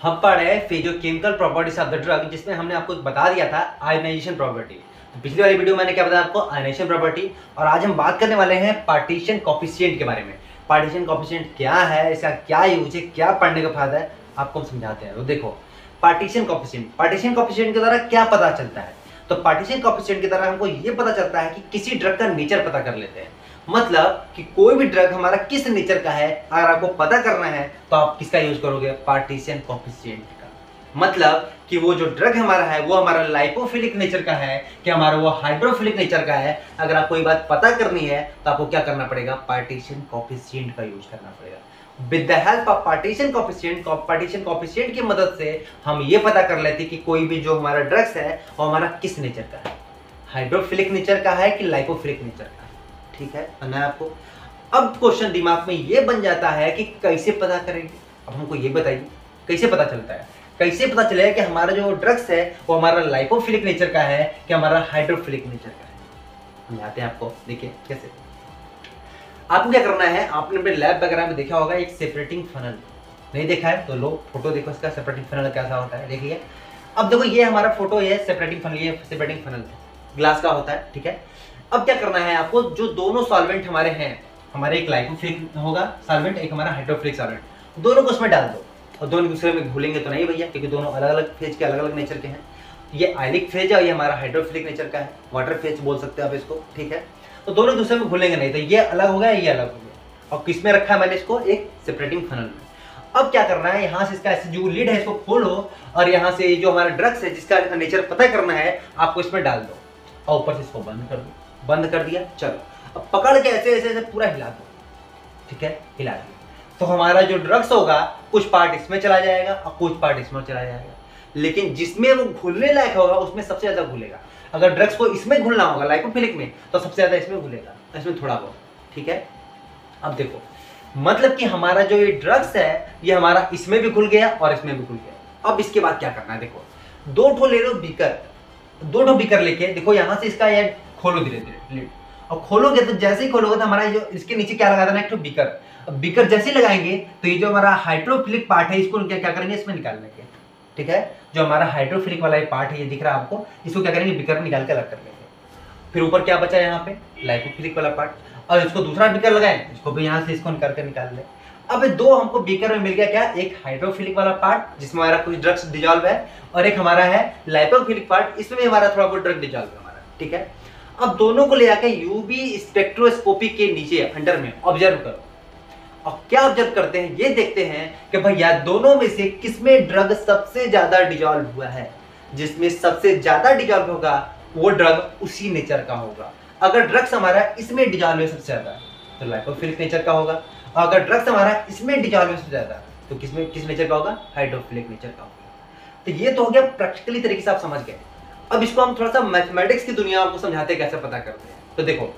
हम पढ़ रहे हैं physicochemical properties of the drug, जिसमें हमने आपको बता दिया था आयनाइजेशन प्रॉपर्टी। तो पिछली वाली वीडियो मैंने क्या बताया आपको, आयनाइजेशन प्रॉपर्टी। और आज हम बात करने वाले हैं पार्टीशन कोफिशिएंट के बारे में। पार्टीशन कोफिशिएंट क्या है, इसका क्या यूज है, क्या पढ़ने का फायदा है, आपको हम समझाते हैं। तो देखो पार्टीशन कोफिशिएंट के द्वारा क्या पता चलता है। तो पार्टीशन कोफिशिएंट के द्वारा हमको ये पता चलता है कि किसी ड्रग का नेचर पता कर लेते हैं। मतलब कि कोई भी ड्रग हमारा किस नेचर का है, अगर आपको पता करना है तो आप किसका यूज करोगे, पार्टीशन कोफिशिएंट का। मतलब कि वो जो ड्रग हमारा है वो हमारा लाइपोफिलिक नेचर का है कि हमारा वो हाइड्रोफिलिक नेचर का है। अगर आपको ये बात पता करनी है तो आपको क्या करना पड़ेगा, पार्टीशन कोफिशिएंट का यूज करना पड़ेगा। With the help of partition coefficient की मदद से हम ये पता कर लेते कि कोई भी जो हमारा ड्रग्स है वो हमारा किस नेचर का है, हाइड्रोफिलिक नेचर का है कि लाइपोफिलिक नेचर का है। ठीक है ना आपको। अब क्वेश्चन दिमाग में ये बन जाता है कि कैसे पता करेंगे। अब हमको ये बताइए कैसे पता चलता है, कैसे पता चलेगा कि हमारा जो ड्रग्स है वो हमारा लाइपोफिलिक नेचर का है कि हमारा हाइड्रोफिलिक नेचर का है। समझाते हैं आपको, देखिए कैसे। आपको क्या करना है, आपने अपने लैब वगैरह में देखा होगा एक सेपरेटिंग फनल, नहीं देखा है तो लो फोटो देखो इसका, सेपरेटिंग फनल कैसा होता है देखिए। अब देखो ये हमारा फोटो है सेपरेटिंग फनल, ये सेपरेटिंग फनल ग्लास का होता है। ठीक है, अब क्या करना है आपको, जो दोनों सॉल्वेंट हमारे हैं, हमारे एक लाइपोफिलिक होगा सॉल्वेंट, एक हमारा हाइड्रोफिलिक सॉल्वेंट, दोनों को उसमें डाल दो। और दोनों दूसरे में घुलेंगे तो नहीं भैया, क्योंकि दोनों अलग अलग फेज के अलग अलग नेचर के हैं। ये आयनिक फेज है और ये हमारा हाइड्रोफिलिक नेचर का है, वाटर फेज बोल सकते हैं आप इसको। ठीक है, तो दोनों दूसरे में घुलेंगे नहीं, तो ये अलग हो गया, ये अलग हो गया। और किस में रखा है मैंने इसको, एक सेपरेटिंग फनल में। अब क्या करना है, यहाँ से इसका जो लिड है इसको खोलो और यहाँ से जो हमारा ड्रग्स है जिसका नेचर पता करना है आपको इसमें डाल दो और ऊपर से इसको बंद कर दो। बंद कर दिया, चलो अब पकड़ के ऐसे ऐसे ऐसे पूरा हिला दो। ठीक है, हिला दिया तो हमारा जो ड्रग्स होगा कुछ पार्ट इसमें चला जाएगा और कुछ पार्ट इसमें चला जाएगा, लेकिन जिसमें वो घुलने लायक होगा उसमें सबसे ज्यादा घुलेगा। अगर ड्रग्स को इसमें घुलना होगा लाइपोफिलिक में तो सबसे ज्यादा इसमें घुलेगा, इसमें थोड़ा बहुत। ठीक है, अब देखो मतलब कि हमारा जो ये ड्रग्स है ये हमारा इसमें भी घुल गया और इसमें भी घुल गया। अब इसके बाद क्या करना है, देखो दो ठो ले लो बीकर, दो ठो बीकर लेके देखो यहाँ से इसका ये खोलो धीरे धीरे लिड, और खोलोगे तो जैसे ही खोलोगे तो हमारा जो इसके नीचे क्या लगा देना, एक तो बीकर। अब बीकर जैसे ही लगाएंगे तो ये जो हमारा हाइड्रोफिलिक पार्ट है इसको क्या करेंगे, इसमें निकाल लेंगे। ठीक है, जो हमारा हाइड्रोफिलिक वाला ये पार्ट है ये दिख रहा है आपको, इसको क्या करेंगे, बीकर में निकाल के अलग कर लेंगे। फिर ऊपर क्या बचा है यहाँ पे, लाइपोफिलिक वाला पार्ट, और इसको दूसरा बीकर लगाएं, इसको भी यहाँ से इसको निकाल कर निकाल ले। अब दो हमको बीकर में मिल गया क्या, एक हाइड्रोफिलिक वाला पार्ट जिसमें हमारा कुछ ड्रग्स डिजॉल्व है, और एक हमारा है लाइपोफिलिक पार्ट, इसमें भी हमारा थोड़ा बहुत ड्रग डिजॉल्व है हमारा। ठीक है, अब दोनों को ले आके यूवी स्पेक्ट्रोस्कोपी के नीचे अंडर में ऑब्जर्व करो। और क्या ऑब्जर्व करते हैं, ये देखते हैं कि भैया दोनों में से किसमें ड्रग सबसे ज्यादा डिजॉल्व हुआ है। जिसमें सबसे ज्यादा डिजॉल्व होगा वो ड्रग उसी नेचर का होगा। अगर ड्रग्स हमारा इसमें डिजॉल्व है सबसे ज्यादा तो लाइपोफिलिक नेचर का होगा, और अगर ड्रग्स हमारा इसमें डिजॉल्व है सबसे ज्यादा तो किस नेचर का होगा, हाइड्रोफिलिक नेचर का होगा। तो ये तो हो गया प्रैक्टिकली तरीके से आप समझ गए। अब इसको हम थोड़ा सा मैथमेटिक्स की दुनिया आपको समझाते हैं कैसे पता करते हैं। तो देखो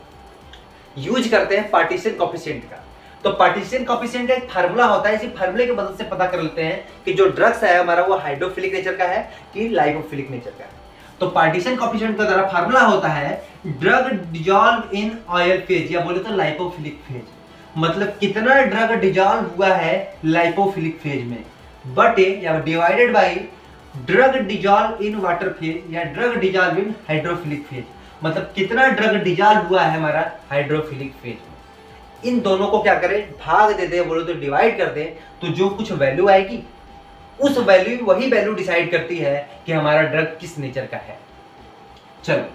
यूज करते हैं पार्टीशन कोफिशिएंट का। तो पार्टीशन कोफिशिएंट का एक फार्मूला होता है, इसी फार्मूले की मदद से पता कर लेते हैं कि जो ड्रग्स है हमारा वो हाइड्रोफिलिक नेचर का है कि लाइपोफिलिक नेचर का है। तो पार्टीशन कोफिशिएंट का द्वारा फार्मूला होता है drug dissolve in oil phase, या बोले तो लाइपोफिलिक फेज। मतलब कितना ड्रग डिजॉल्व हुआ है लाइपोफिलिक फेज में, बटे या divided by drug dissolve in water phase या drug dissolve in hydrophilic phase. मतलब कितना ड्रग डिजॉल्व हुआ है हमारा हाइड्रोफिलिक फेज में। इन दोनों को क्या करें, भाग दे दे, बोलो तो डिवाइड कर दे, तो जो कुछ वैल्यू आएगी उस वैल्यू, वही वैल्यू डिसाइड करती है कि हमारा ड्रग किस नेचर का है। चलो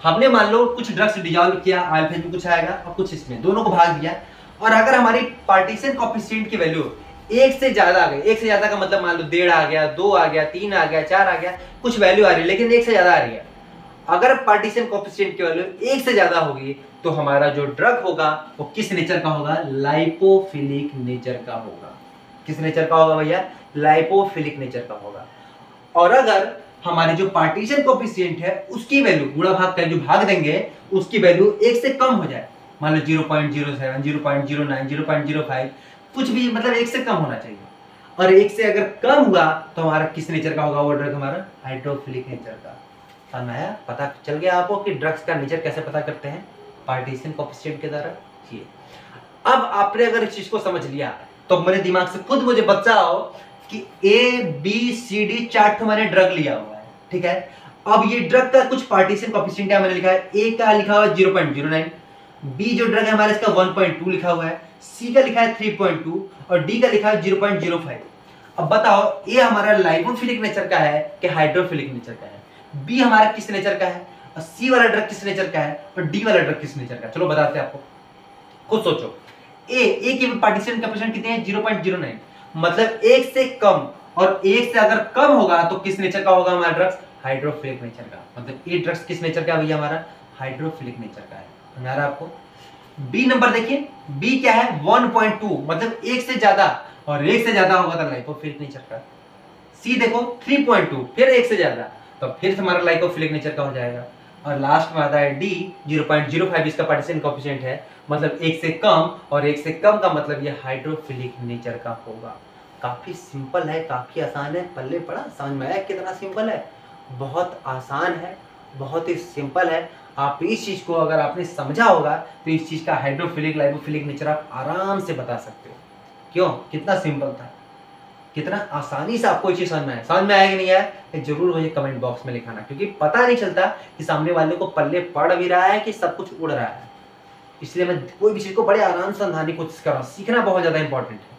हमने मान लो कुछ ड्रग्स डिजॉल्व किया, ऑयल फेज में कुछ आएगा और कुछ इसमें, दोनों को भाग दिया। और अगर हमारी पार्टीशन कोफिशिएंट की वैल्यू एक से ज्यादा आ गई, एक से ज्यादा का मतलब मान लो 1.5 आ गया, 2 आ गया, 3 आ गया, 4 आ गया, कुछ वैल्यू आ रही है लेकिन एक से ज्यादा आ रही है। अगर पार्टीशन कोफिशिएंट की वैल्यू एक से ज्यादा होगी तो हमारा जो ड्रग होगा वो किस नेचर का होगा, लाइपोफिलिक नेचर का होगा। किस नेचर का होगा भैया, लाइपोफिलिक नेचर का होगा। और अगर हमारी जो पार्टीशन कोफिशिएंट है उसकी वैल्यू, गुणा भाग कर जो भाग देंगे उसकी वैल्यू एक से कम हो जाए, मान लो 0.07, 0.09, 0.05, कुछ भी, मतलब एक से कम होना चाहिए। और एक से अगर कम हुआ तो हमारा किस नेचर का होगा वो ड्रग, हमारा हाइड्रोफिलिक नेचर का। समझ आया, पता चल गया आपको कि ड्रग्स का नेचर कैसे पता करते हैं, पार्टीशन कोफिशिएंट के द्वारा। ये अब आपने अगर इस चीज को समझ लिया तो मेरे दिमाग से खुद मुझे बच्चा आओ कि ABCD 4 मैंने ड्रग लिया हुआ है, ठीक है। अब ये ड्रग का कुछ पार्टीशन कोएफिशिएंट क्या मैंने लिखा है, ए का लिखा हुआ है 0.09, बी जो ड्रग है हमारा इसका 1.2 लिखा हुआ है, सी का लिखा है 3.2 और डी का लिखा है 0.05। अब बताओ ए हमारा लाइपोफिलिक नेचर का है कि हाइड्रोफिलिक नेचर का है, बी हमारा किस नेचर का है, और सी वाला ड्रग किस नेचर का है, और डी वाला ड्रग किस नेचर का है। चलो बताते हैं आपको, खुद सोचो। ए की पार्टीशन कोएफिशिएंट कितने हैं, 0.09, मतलब एक से कम, और एक से अगर कम होगा तो किस नेचर का होगा हमारा ड्रग्स, हाइड्रोफिलिक नेचर का। मतलब ए ड्रग्स किस नेचर का है भैया, हमारा हाइड्रोफिलिक नेचर का है। समझ आ रहा है आपको। बी नंबर देखिए, बी क्या है 1.2, मतलब एक से ज्यादा, और एक से ज्यादा होगा तो लाइपोफिलिक नेचर का। सी देखो 3.2, फिर एक से ज्यादा, तो फिर हमारा लाइपोफिलिक नेचर का हो जाएगा। और लास्ट में आता है डी 0.05, इसका पार्टीशन कोएफिशिएंट है, मतलब एक से कम, और एक से कम का मतलब ये हाइड्रोफिलिक नेचर का होगा। काफी सिंपल है, काफी आसान है, पल्ले पड़ा, समझ में आया कितना सिंपल है, बहुत आसान है, बहुत ही सिंपल है। आप इस चीज को अगर आपने समझा होगा तो इस चीज का हाइड्रोफिलिक लाइपोफिलिक नेचर आप आराम से बता सकते हो। क्यों, कितना सिंपल था, कितना आसानी से आपको ये चीज समझ में आया। समझ में आया कि नहीं आया, जरूर मुझे कमेंट बॉक्स में लिखाना, क्योंकि पता नहीं चलता कि सामने वाले को पल्ले पड़ भी रहा है कि सब कुछ उड़ रहा है। इसलिए मैं कोई भी चीज को बड़े आराम से समझाने की कोशिश कर रहा हूँ, सीखना बहुत ज्यादा इंपॉर्टेंट है,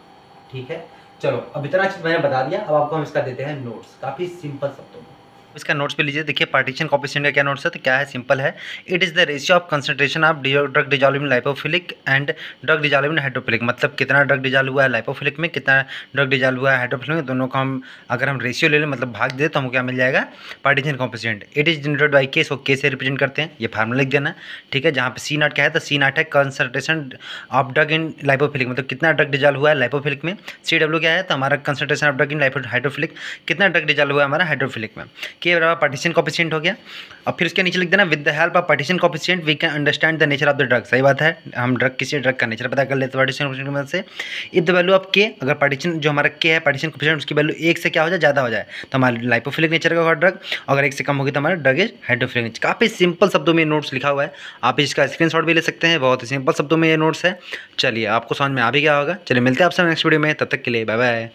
ठीक है। चलो अब इतना चीज मैंने बता दिया, अब आपको हम इसका देते हैं नोट्स, काफी सिंपल शब्दों में। इसका नोट्स पे लीजिए, देखिए पार्टीशन कोएफिशिएंट का क्या नोट्स है, तो क्या है, सिंपल है। It is the ratio of concentration of drug dissolving lipophilic and drug dissolving hydrophilic, मतलब कितना ड्रग डिजॉल्व हुआ है लाइपोफिलिक में, कितना ड्रग डिजॉल्व हुआ है हाइड्रोफिलिक में, दोनों का हम अगर हम रेशियो ले लें, मतलब भाग दे, तो हमको क्या मिल जाएगा, partition coefficient. It is generated by के, इसको के से रिप्रेजेंट करते हैं, ये फार्मूला लिख देना, ठीक है। जहाँ पे सी नॉट क्या है, तो सी नॉट है concentration of drug in lipophilic, मतलब कितना ड्रग डिजॉल्व हुआ है लाइपोफिलिक में। सी डब्ल्यू क्या है, तो हमारा concentration of drug in hydrophilic, कितना ड्रग डिजॉल्व हुआ है हमारा हाइड्रोफिलिक में। के बराबर पार्टीशन कोएफिशिएंट हो गया। अब फिर उसके नीचे लिख देना, with the help of partition coefficient we can understand the nature of the drug. सही बात है, हम ड्रग किसी ड्रग का नेचर पता कर लेते हैं पार्टीशन कोएफिशिएंट की मदद से। इफ द वैल्यू ऑफ के, अगर पार्टीशन जो हमारा के है पार्टीशन कोएफिशिएंट, उसकी वैल्यू एक से क्या हो जाए, ज़्यादा हो जाए, तो हमारा लाइपोफिलिक नेचर का होगा ड्रग, अगर एक से कम होगी तो हमारा ड्रग इज हाइड्रोफिलिक नेचर। काफ़ी सिंपल शब्दों में नोट्स लिखा हुआ है, आप इसका स्क्रीनशॉट भी ले सकते हैं, बहुत ही सिंपल शब्दों में ये नोट्स है। चलिए आपको समझ में आ भी गया होगा। चलिए मिलते हैं आपसे नेक्स्ट वीडियो में, तब तक के लिए बाय बाय।